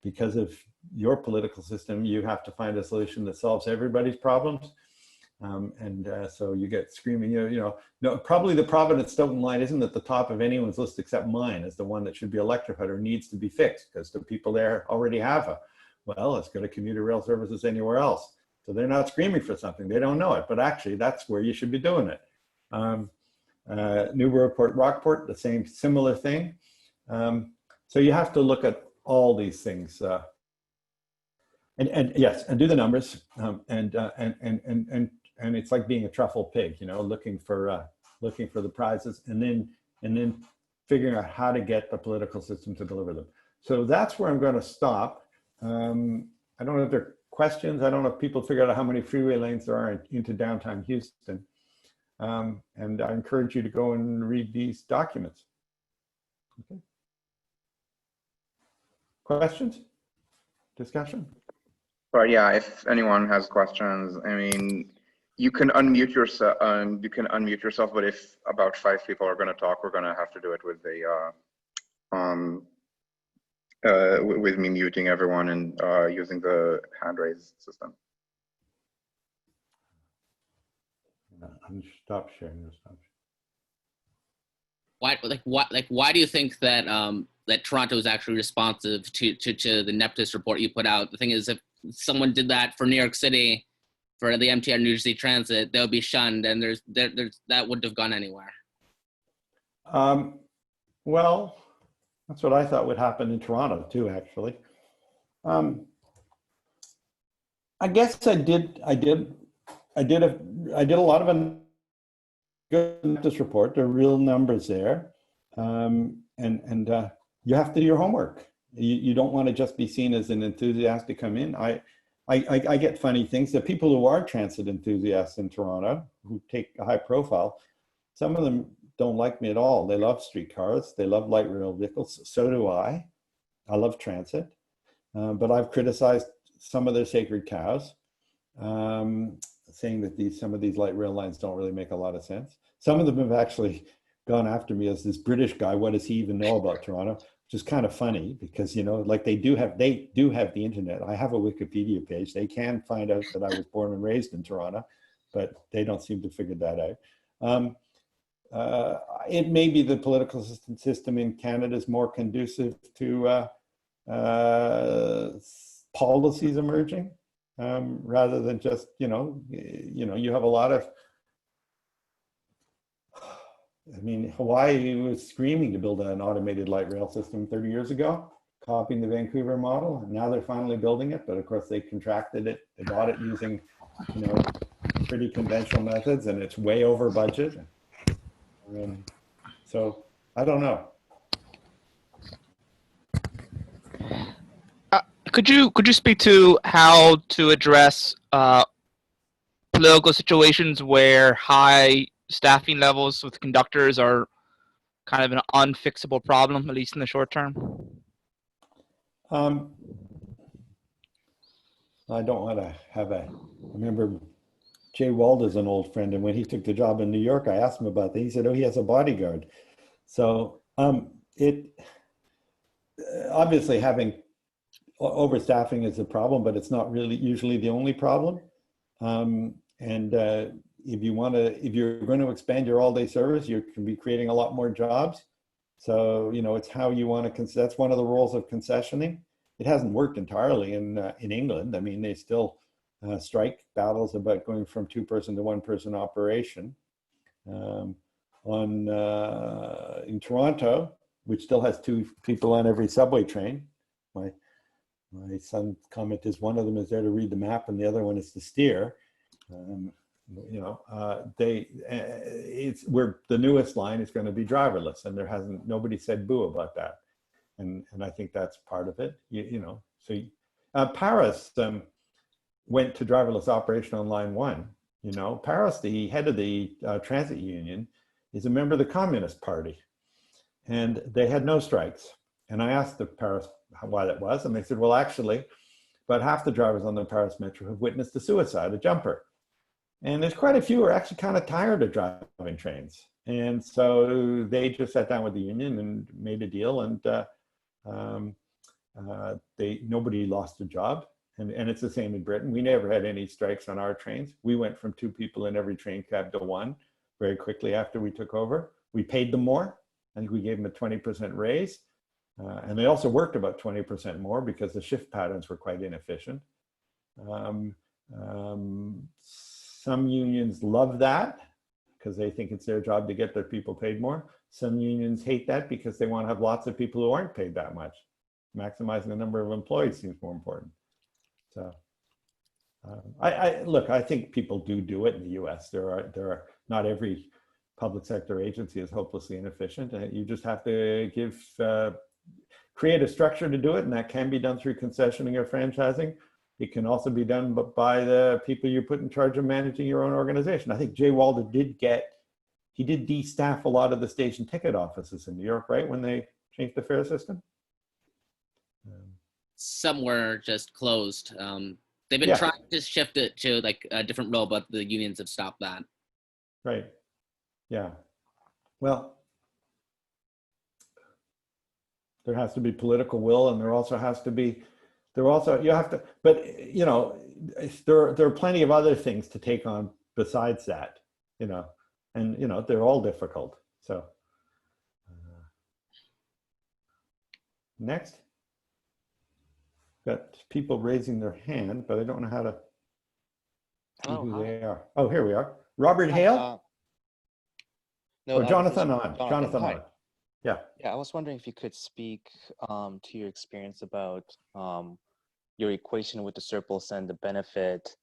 because of your political system, you have to find a solution that solves everybody's problems. So you get screaming, no, probably the Providence-Stoughton line isn't at the top of anyone's list except mine as the one that should be electrified or needs to be fixed, because the people there already have let's go to commuter rail services anywhere else. So they're not screaming for something, they don't know it, but actually that's where you should be doing it. Newburyport-Rockport, the same similar thing. So you have to look at all these things, and do the numbers, and it's like being a truffle pig, looking for the prizes, and then figuring out how to get the political system to deliver them. So that's where I'm going to stop. I don't know if there are questions. I don't know if people figured out how many freeway lanes there are into downtown Houston. And I encourage you to go and read these documents. Okay. Questions? Discussion? But yeah, if anyone has questions, I mean, you can unmute yourself. But if about 5 people are going to talk, we're going to have to do it with with me muting everyone and using the hand raise system. Stop sharing this stuff. Why do you think that that Toronto is actually responsive to the Neptus report you put out? The thing is, if someone did that for New York City, for the MTR New Jersey Transit, they'll be shunned, and that wouldn't have gone anywhere. Well, that's what I thought would happen in Toronto too, actually. I guess I did a lot of this report. There are real numbers there, and you have to do your homework. You don't want to just be seen as an enthusiast to come in. I get funny things. The people who are transit enthusiasts in Toronto, who take a high profile, some of them don't like me at all. They love streetcars. They love light rail vehicles. So do I. I love transit, but I've criticized some of their sacred cows. saying that some of these light rail lines don't really make a lot of sense. Some of them have actually gone after me as this British guy. What does he even know about Toronto? Which is kind of funny because, you know, like they do have the internet. I have a Wikipedia page. They can find out that I was born and raised in Toronto, but they don't seem to figure that out. It may be the political system in Canada is more conducive to policies emerging rather than just, you have a lot of, I mean, Hawaii was screaming to build an automated light rail system 30 years ago, copying the Vancouver model. Now they're finally building it, but of course they contracted it. They bought it using, pretty conventional methods, and it's way over budget. So I don't know. Could you speak to how to address political situations where high staffing levels with conductors are kind of an unfixable problem, at least in the short term? I don't want to have I remember Jay Walder's an old friend, and when he took the job in New York, I asked him about that. He said, oh, he has a bodyguard. So obviously having overstaffing is a problem, but it's not really usually the only problem. If you're going to expand your all-day service, you can be creating a lot more jobs. So, it's how you want to, that's one of the roles of concessioning. It hasn't worked entirely in England. I mean, they still strike battles about going from 2-person to 1-person operation. In Toronto, which still has 2 people on every subway train, my son's comment is one of them is there to read the map and the other one is to steer. Where the newest line is going to be driverless, and nobody said boo about that, and I think that's part of it. So Paris went to driverless operation on line 1. Paris, the head of the transit union, is a member of the Communist Party, and they had no strikes. And I asked the Paris why that was, and they said, well, actually, about half the drivers on the Paris Metro have witnessed a suicide, a jumper. And there's quite a few who are actually kind of tired of driving trains. And so they just sat down with the union and made a deal, and nobody lost a job. And it's the same in Britain. We never had any strikes on our trains. We went from 2 people in every train cab to 1 very quickly after we took over. We paid them more. I think we gave them a 20% raise. And they also worked about 20% more because the shift patterns were quite inefficient. Some unions love that because they think it's their job to get their people paid more. Some unions hate that because they want to have lots of people who aren't paid that much. Maximizing the number of employees seems more important. So I think people do it in the US. There are not every public sector agency is hopelessly inefficient. You just have to create a structure to do it, and that can be done through concessioning or franchising. It can also be done by the people you put in charge of managing your own organization. I think Jay Walder did de-staff a lot of the station ticket offices in New York, right, when they changed the fare system? Some were just closed. They've been trying to shift it to like a different role, but the unions have stopped that. Right. Yeah. Well, there has to be political will, and there are plenty of other things to take on besides that, and they're all difficult. So next, got people raising their hand, but I don't know how to see who they are. Oh, here we are. Robert Hale? Or Jonathan on. Jonathan hi. on. Yeah. Yeah, I was wondering if you could speak to your experience about your equation with the surplus and the benefit,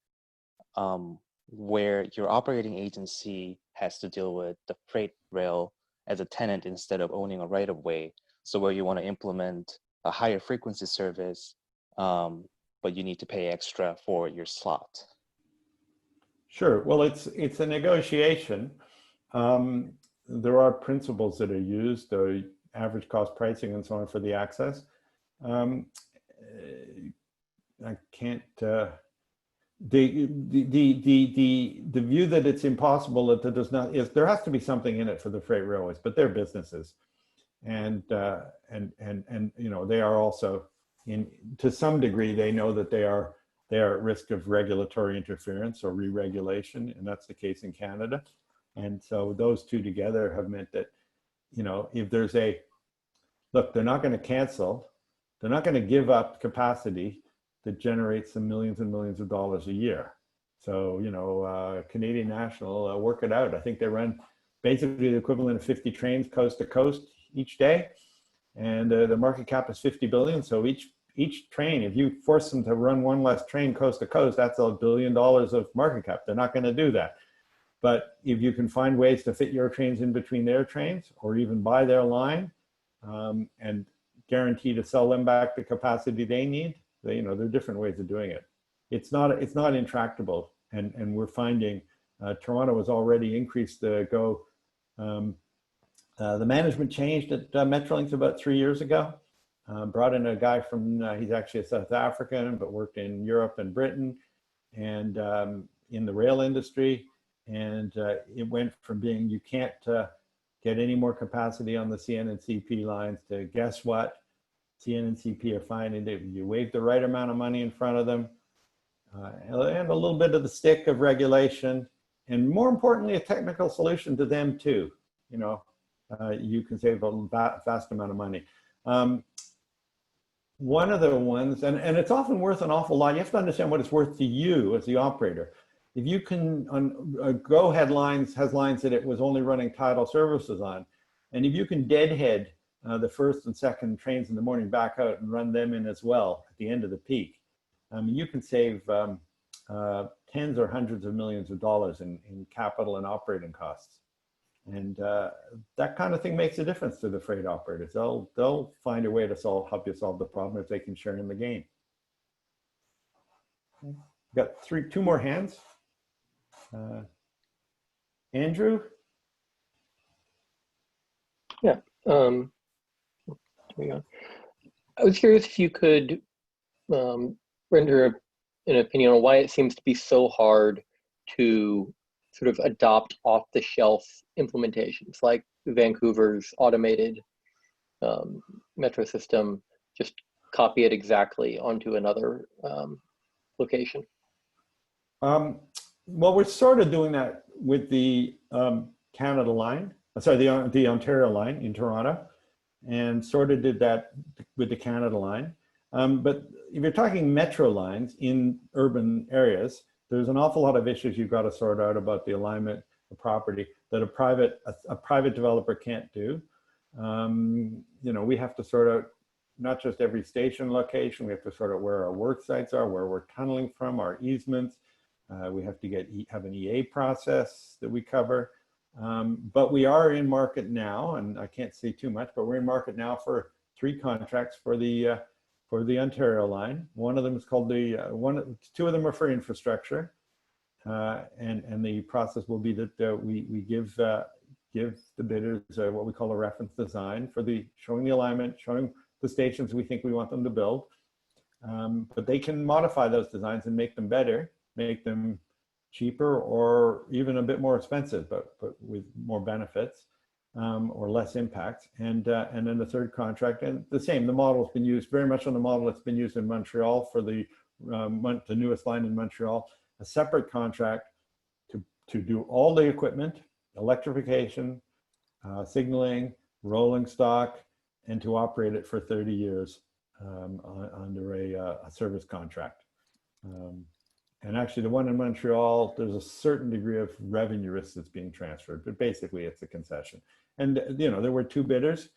where your operating agency has to deal with the freight rail as a tenant instead of owning a right-of-way. So where you want to implement a higher frequency service, but you need to pay extra for your slot. Sure. Well, it's a negotiation. There are principles that are used, the average cost pricing and so on for the access. I can't, the view that it's impossible, that there does not, is there has to be something in it for the freight railways, but they're businesses, and you know, they are also to some degree, they know that they are at risk of regulatory interference or re-regulation, and that's the case in Canada. And so those two together have meant that, you know, if there's look, they're not going to cancel, they're not going to give up capacity that generates some millions and millions of dollars a year. So, you know, Canadian National, work it out. I think they run basically the equivalent of 50 trains coast to coast each day. And the market cap is 50 billion. So each train, if you force them to run one less train coast to coast, that's $1 billion of market cap. They're not going to do that. But if you can find ways to fit your trains in between their trains, or even buy their line, and guarantee to sell them back the capacity they need, you know, there are different ways of doing it. It's not intractable, and we're finding Toronto has already increased the go. The management changed at Metrolinx about 3 years ago. Brought in a guy from he's actually a South African, but worked in Europe and Britain, and in the rail industry. And it went from being you can't get any more capacity on the CN and CP lines to guess what? CN and CP are finding that you wave the right amount of money in front of them, and a little bit of the stick of regulation, and more importantly, a technical solution to them too. You know, you can save a vast amount of money. One of the ones, and it's often worth an awful lot. You have to understand what it's worth to you as the operator. If you can, Go-Ahead lines has lines that it was only running tidal services on, and if you can deadhead the first and second trains in the morning back out and run them in as well at the end of the peak, you can save tens or hundreds of millions of dollars in capital and operating costs. And that kind of thing makes a difference to the freight operators. They'll find a way to help you solve the problem if they can share in the gain. Got two more hands. Andrew? Yeah. Hang on. I was curious if you could render an opinion on why it seems to be so hard to sort of adopt off-the-shelf implementations like Vancouver's automated metro system, just copy it exactly onto another location. Well, we're sort of doing that with the Canada line, sorry, the Ontario line in Toronto, and sort of did that with the Canada line. But if you're talking metro lines in urban areas, there's an awful lot of issues you've got to sort out about the alignment of property that a private developer can't do. You know, we have to sort out not just every station location, we have to sort out where our work sites are, where we're tunneling from, our easements. We have to have an EA process that we cover. But we are in market now, and I can't say too much, but we're in market now for 3 contracts for the Ontario line. One of them is called two of them are for infrastructure, and the process will be that we give the bidders what we call a reference design for showing the alignment, showing the stations we think we want them to build. But they can modify those designs and make them better, make them cheaper, or even a bit more expensive, but with more benefits. Or less impact, and then the third contract, and the same. The model has been used very much on the model that's been used in Montreal for the newest line in Montreal. A separate contract to do all the equipment, electrification, signaling, rolling stock, and to operate it for 30 years under a service contract. And actually, the one in Montreal, there's a certain degree of revenue risk that's being transferred, but basically it's a concession. And you know, there were 2 bidders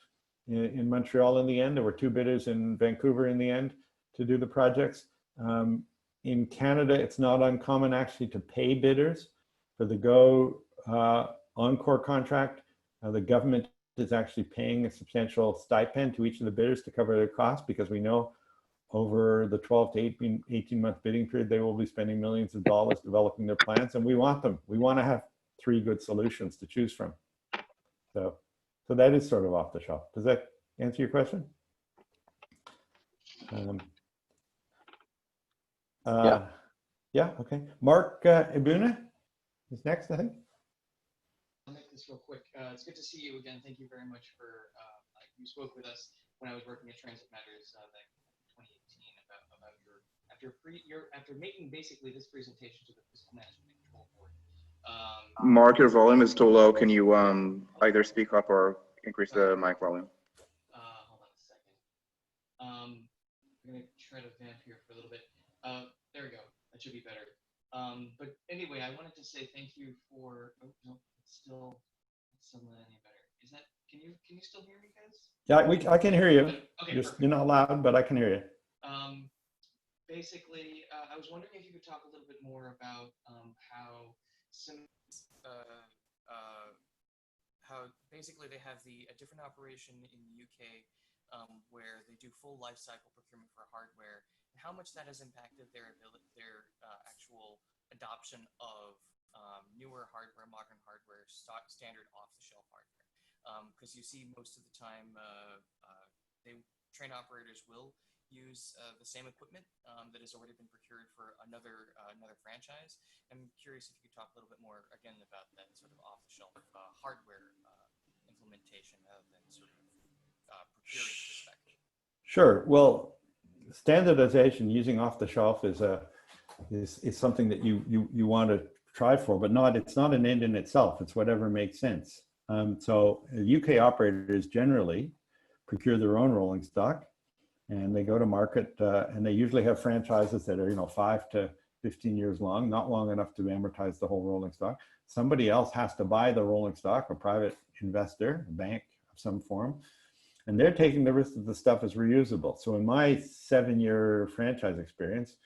in Montreal in the end. There were 2 bidders in Vancouver in the end to do the projects. In Canada, it's not uncommon actually to pay bidders for the Go Encore contract. The government is actually paying a substantial stipend to each of the bidders to cover their costs, because we know over the 12 to 18-month bidding period, they will be spending millions of dollars developing their plans, and we want them. We want to have 3 good solutions to choose from. So that is sort of off the shelf. Does that answer your question? Yeah. Yeah, okay. Mark Ibuna is next, I think. I'll make this real quick. It's good to see you again. Thank you very much for, you spoke with us when I was working at Transit Matters back in 2018 about after making basically this presentation to the Fiscal Management and Control Board. Mark, your volume is too low. Can you either speak up or increase the mic volume? Hold on a second. I'm gonna try to vamp here for a little bit. There we go. That should be better. But anyway, I wanted to say thank you for. Oh no, it's still not any better. Is that? Can you still hear me, guys? Yeah, I can hear you. Okay, You're not loud, but I can hear you. Basically, I was wondering if you could talk a little bit more about how how basically they have a different operation in the UK where they do full life cycle procurement for hardware, and how much that has impacted their actual adoption of newer hardware, modern hardware, standard off-the-shelf hardware. Because you see most of the time, train operators will use the same equipment that has already been procured for another franchise. I'm curious if you could talk a little bit more again about that sort of off-the-shelf hardware implementation rather than sort of procuring perspective. Sure. Well, standardization using off-the-shelf is something that you want to try for, but it's not an end in itself. It's whatever makes sense. So UK operators generally procure their own rolling stock, and they go to market, and they usually have franchises that are 5 to 15 years long, not long enough to amortize the whole rolling stock. Somebody else has to buy the rolling stock, a private investor, a bank of some form, and they're taking the risk that the stuff is reusable. So in my 7-year franchise experience,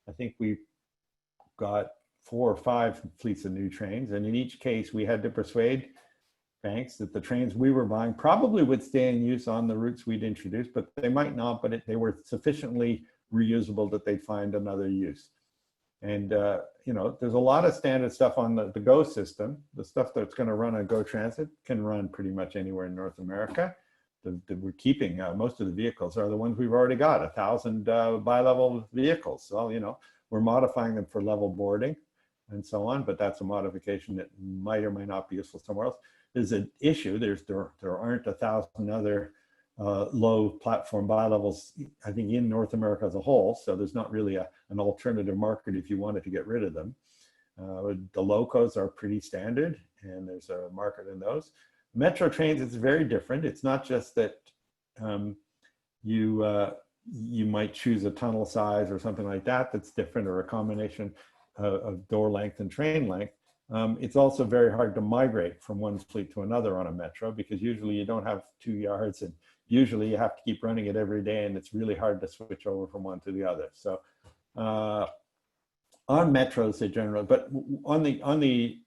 I think we got 4 or 5 fleets of new trains, and in each case we had to persuade banks that the trains we were buying probably would stay in use on the routes we'd introduced, but they might not, but they were sufficiently reusable that they'd find another use. And there's a lot of standard stuff on the GO system. The stuff that's going to run on GO Transit can run pretty much anywhere in North America. We're keeping most of the vehicles are the ones we've already got, 1,000 bi-level vehicles. So we're modifying them for level boarding and so on, but that's a modification that might or might not be useful somewhere else. There's an issue. There aren't 1,000 other low platform bi-levels, I think, in North America as a whole. So there's not really an alternative market if you wanted to get rid of them. The locos are pretty standard, and there's a market in those. Metro trains, it's very different. It's not just that you might choose a tunnel size or something like that that's different, or a combination of door length and train length. It's also very hard to migrate from one fleet to another on a metro, because usually you don't have 2 yards, and usually you have to keep running it every day, and it's really hard to switch over from one to the other. So on metros, they generally, but on the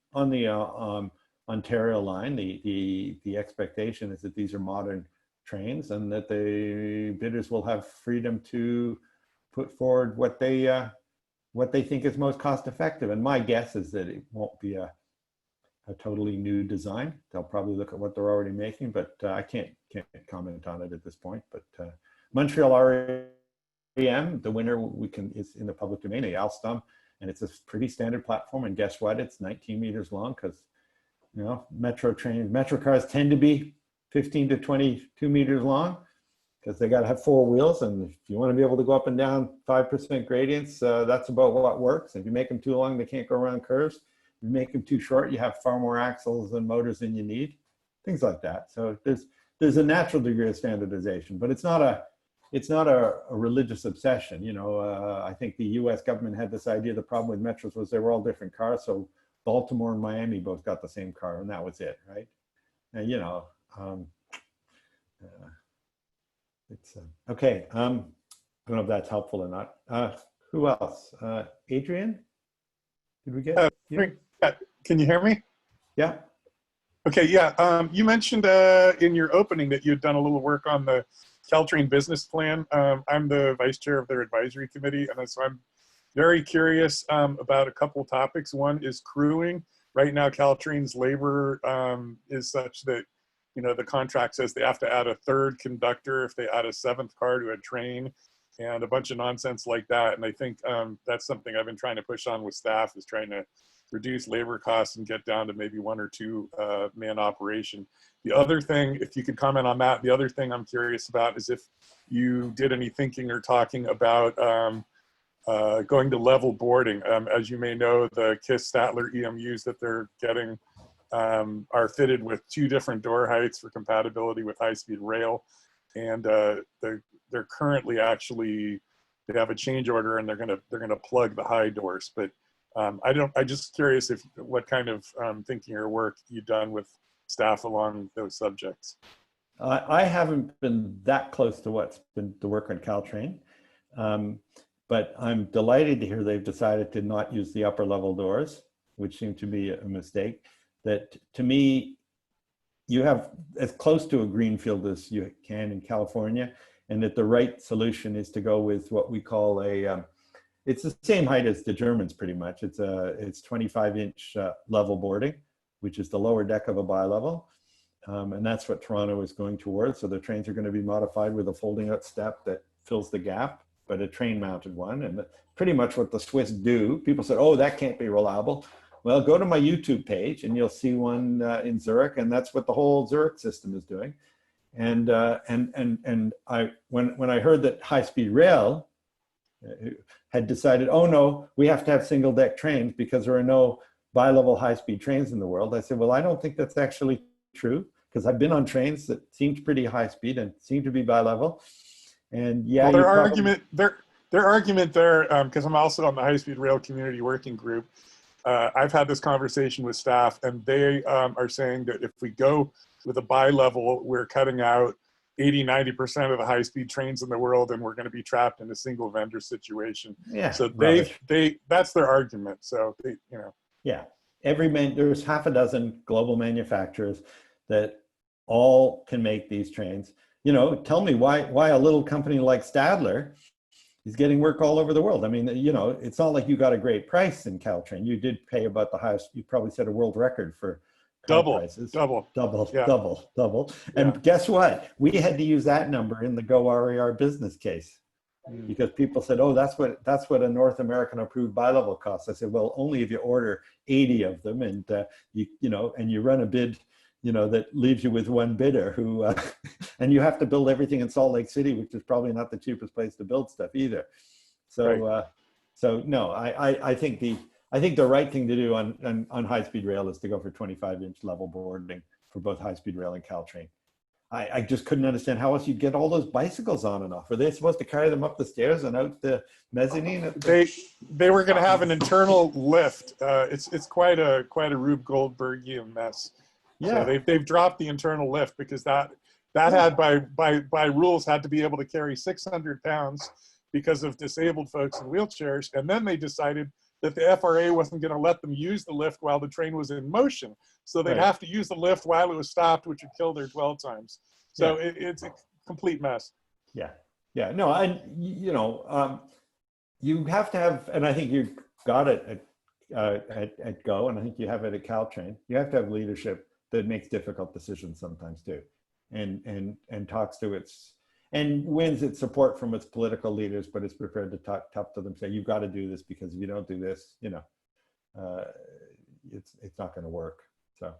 Ontario line, the expectation is that these are modern trains, and that the bidders will have freedom to put forward what they think is most cost effective. And my guess is that it won't be a totally new design. They'll probably look at what they're already making, but I can't comment on it at this point. But Montreal REM, the winner, is in the public domain, Alstom, and it's a pretty standard platform. And guess what? It's 19 meters long, because metro cars tend to be 15 to 22 meters long, because they got to have 4 wheels, and if you want to be able to go up and down 5% gradients, that's about what works. If you make them too long, they can't go around curves. If you make them too short, you have far more axles and motors than you need, things like that. So there's a natural degree of standardization, but it's not a religious obsession. I think the U.S. government had this idea. The problem with metros was they were all different cars, so Baltimore and Miami both got the same car, and that was it, right? And it's okay. I don't know if that's helpful or not. Who else? Adrian? Did we get you? Yeah. Can you hear me? Yeah. Okay, yeah. You mentioned in your opening that you'd done a little work on the Caltrain business plan. I'm the vice chair of their advisory committee, and so I'm very curious about a couple topics. One is crewing. Right now, Caltrain's labor is such that the contract says they have to add a 3rd conductor if they add a 7th car to a train. and a bunch of nonsense like that. And I think that's something I've been trying to push on with staff, is trying to reduce labor costs and get down to maybe 1 or 2 man operation. The other thing, if you could comment on that, the other thing I'm curious about is if you did any thinking or talking about going to level boarding. As you may know, the KISS Statler EMUs that they're getting are fitted with 2 different door heights for compatibility with high-speed rail. And they're currently actually, they have a change order and they're gonna plug the high doors. But I'm just curious if what kind of thinking or work you've done with staff along those subjects. I haven't been that close to what's been the work on Caltrain, but I'm delighted to hear they've decided to not use the upper level doors, which seemed to be a mistake. That, to me, you have as close to a greenfield as you can in California, and that the right solution is to go with what we call a, it's the same height as the Germans pretty much. It's 25-inch level boarding, which is the lower deck of a bi-level. And that's what Toronto is going towards. So the trains are going to be modified with a folding out step that fills the gap, but a train mounted one. And pretty much what the Swiss do. People said, oh, that can't be reliable. Well, go to my YouTube page and you'll see one in Zurich, and that's what the whole Zurich system is doing. And when I heard that high-speed rail had decided, oh no, we have to have single deck trains because there are no bi-level high-speed trains in the world, I said, well, I don't think that's actually true, because I've been on trains that seemed pretty high speed and seemed to be bi-level. And yeah, well, their argument there, because I'm also on the high-speed rail community working group, I've had this conversation with staff, and they are saying that if we go with a bi-level, we're cutting out 80–90% of the high-speed trains in the world, and we're going to be trapped in a single vendor situation. Yeah, so rubbish. That's their argument. So they, you know. Yeah, there's half a dozen global manufacturers that all can make these trains. You know, tell me why a little company like Stadler is getting work all over the world. I mean, you know, it's not like you got a great price in Caltrain. You did pay about the highest, you probably set a world record for prices. Double. And guess what? We had to use that number in the Go RAR business case. Because people said, oh, that's what a North American approved bi-level costs. I said, well, only if you order 80 of them, and you know, and you run a bid, you know, that leaves you with one bidder who, and you have to build everything in Salt Lake City, which is probably not the cheapest place to build stuff either. So, right. So no, I think the right thing to do on high-speed rail is to go for 25-inch level boarding for both high-speed rail and Caltrain. I just couldn't understand how else you'd get all those bicycles on and off. Are they supposed to carry them up the stairs and out the mezzanine? They were going to have an internal lift. It's quite a Rube Goldbergian mess. Yeah, so they've dropped the internal lift because that had by rules had to be able to carry 600 pounds because of disabled folks in wheelchairs, and then they decided that the FRA wasn't going to let them use the lift while the train was in motion. So they'd have to use the lift while it was stopped, which would kill their dwell times. So it's a complete mess. Yeah. No, you know, you have to have, and I think you got it at Go, and I think you have it at Caltrain. You have to have leadership that makes difficult decisions sometimes too, and talks to its, and wins its support from its political leaders, but is prepared to talk tough to them, say, you've got to do this, because if you don't do this, you know, it's not going to work. So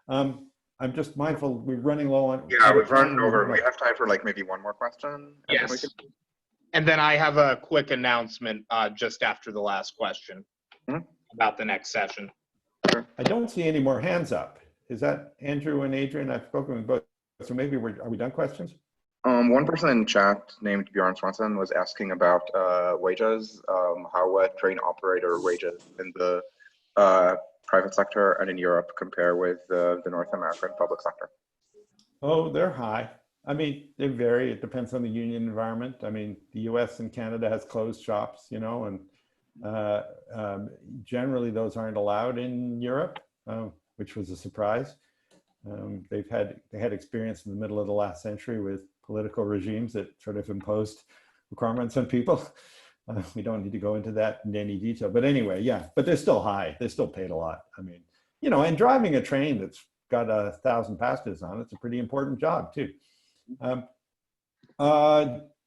I'm just mindful, we're running low on. Yeah, we've run over. We have time for like maybe one more question. Yes. And then I have a quick announcement just after the last question about the next session. I don't see any more hands up. Is that Andrew and Adrian? I've spoken with both. So maybe are we done questions? One person in chat named Bjorn Swanson was asking about wages, how train operator wages in the private sector and in Europe compare with the North American public sector. Oh, they're high. I mean, they vary. It depends on the union environment. I mean, the US and Canada has closed shops, you know, and generally those aren't allowed in Europe, which was a surprise. They had experience in the middle of the last century with political regimes that sort of imposed requirements on people. We don't need to go into that in any detail, but anyway, yeah, but they're still high. They're still paid a lot. I mean, you know, and driving a train that's got 1,000 passengers on it's a pretty important job too.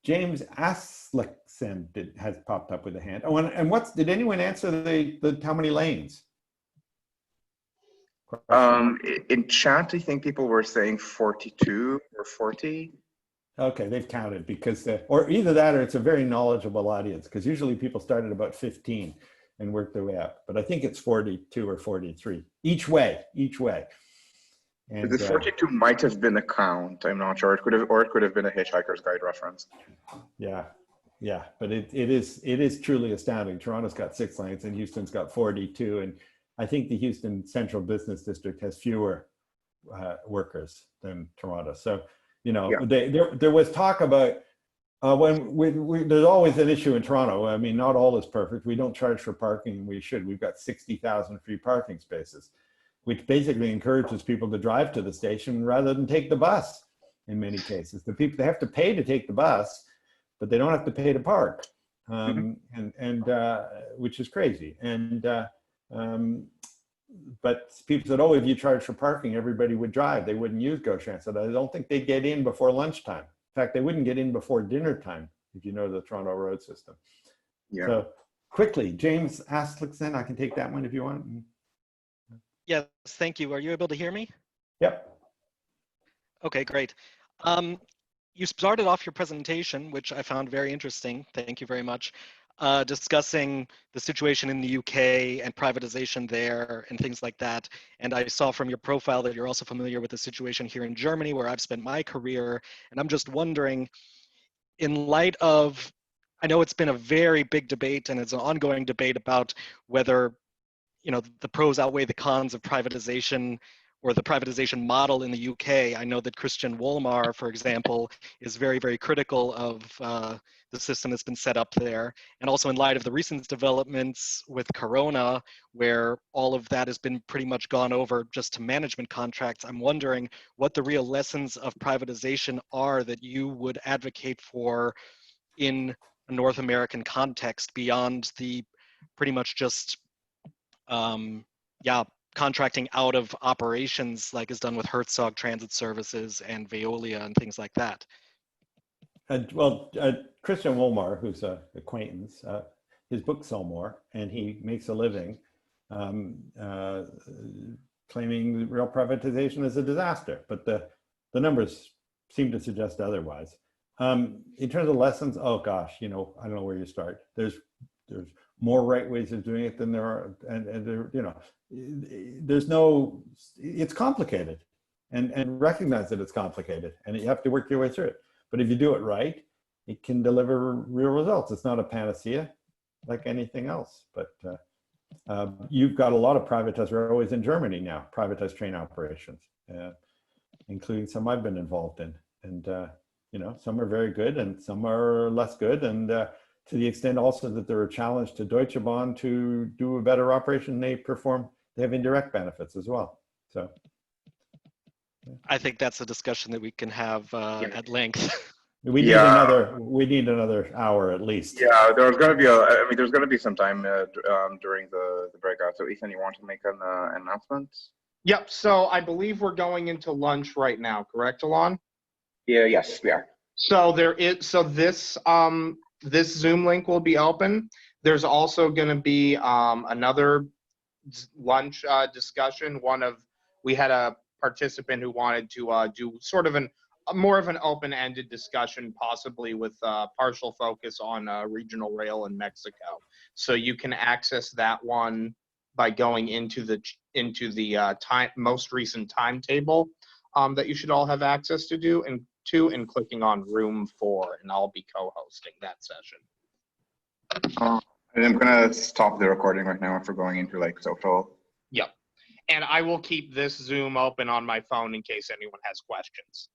James Aslickson has popped up with a hand. Oh, and did anyone answer the how many lanes? In chat, I think people were saying 42 or 40. Okay, they've counted because, or either that or it's a very knowledgeable audience, because usually people start at about 15 and work their way up. But I think it's 42 or 43 each way. And The 42 might have been a count. I'm not sure. It could have been a Hitchhiker's Guide reference. yeah, but it is truly astounding. Toronto's got 6 lanes and Houston's got 42, and I think the Houston Central Business District has fewer workers than Toronto. So, you know, there was talk about there's always an issue in Toronto. I mean, not all is perfect. We don't charge for parking. We should. We've got 60,000 free parking spaces, which basically encourages people to drive to the station rather than take the bus. In many cases, they have to pay to take the bus, but they don't have to pay to park, which is crazy. But people said, oh, if you charge for parking, everybody would drive. They wouldn't use GO Share. So I don't think they'd get in before lunchtime. In fact, they wouldn't get in before dinner time, if you know the Toronto road system. Yeah. So quickly, James Aslickson, I can take that one if you want. Yes, thank you. Are you able to hear me? Yep. Okay, great. You started off your presentation, which I found very interesting. Thank you very much. Discussing the situation in the UK and privatization there and things like that. And I saw from your profile that you're also familiar with the situation here in Germany, where I've spent my career. And I'm just wondering, in light of, I know it's been a very big debate and it's an ongoing debate about whether, you know, the pros outweigh the cons of privatization or the privatization model in the UK. I know that Christian Wolmar, for example, is very, very critical of the system that's been set up there. And also in light of the recent developments with Corona, where all of that has been pretty much gone over just to management contracts, I'm wondering what the real lessons of privatization are that you would advocate for in a North American context beyond the pretty much just, contracting out of operations like is done with Herzog Transit Services and Veolia and things like that. Christian Wolmar, who's an acquaintance, his books sell more, and he makes a living claiming real privatization is a disaster. But the numbers seem to suggest otherwise. In terms of lessons, oh gosh, you know, I don't know where you start. There's more right ways of doing it than there are, and there, you know, there's no, it's complicated, and recognize that it's complicated, and you have to work your way through it. But if you do it right, it can deliver real results. It's not a panacea like anything else, but you've got a lot of privatized railways in Germany now, privatized train operations, including some I've been involved in. And, you know, some are very good and some are less good. And to the extent also that they're a challenge to Deutsche Bahn to do a better operation, they have indirect benefits as well. So. I think that's a discussion that we can have at length. We need another hour at least. Yeah, there's going to be some time during the breakout. So Ethan, you want to make an announcement? Yep. So I believe we're going into lunch right now. Correct, Alon? Yeah. Yes, we are. So this Zoom link will be open. There's also going to be another lunch discussion. We had a participant who wanted to do sort of more of an open-ended discussion, possibly with partial focus on regional rail in Mexico. So you can access that one by going into the most recent timetable that you should all have access to and clicking on room 4, and I'll be co-hosting that session. And I'm gonna stop the recording right now for going into like social. Yep. And I will keep this Zoom open on my phone in case anyone has questions.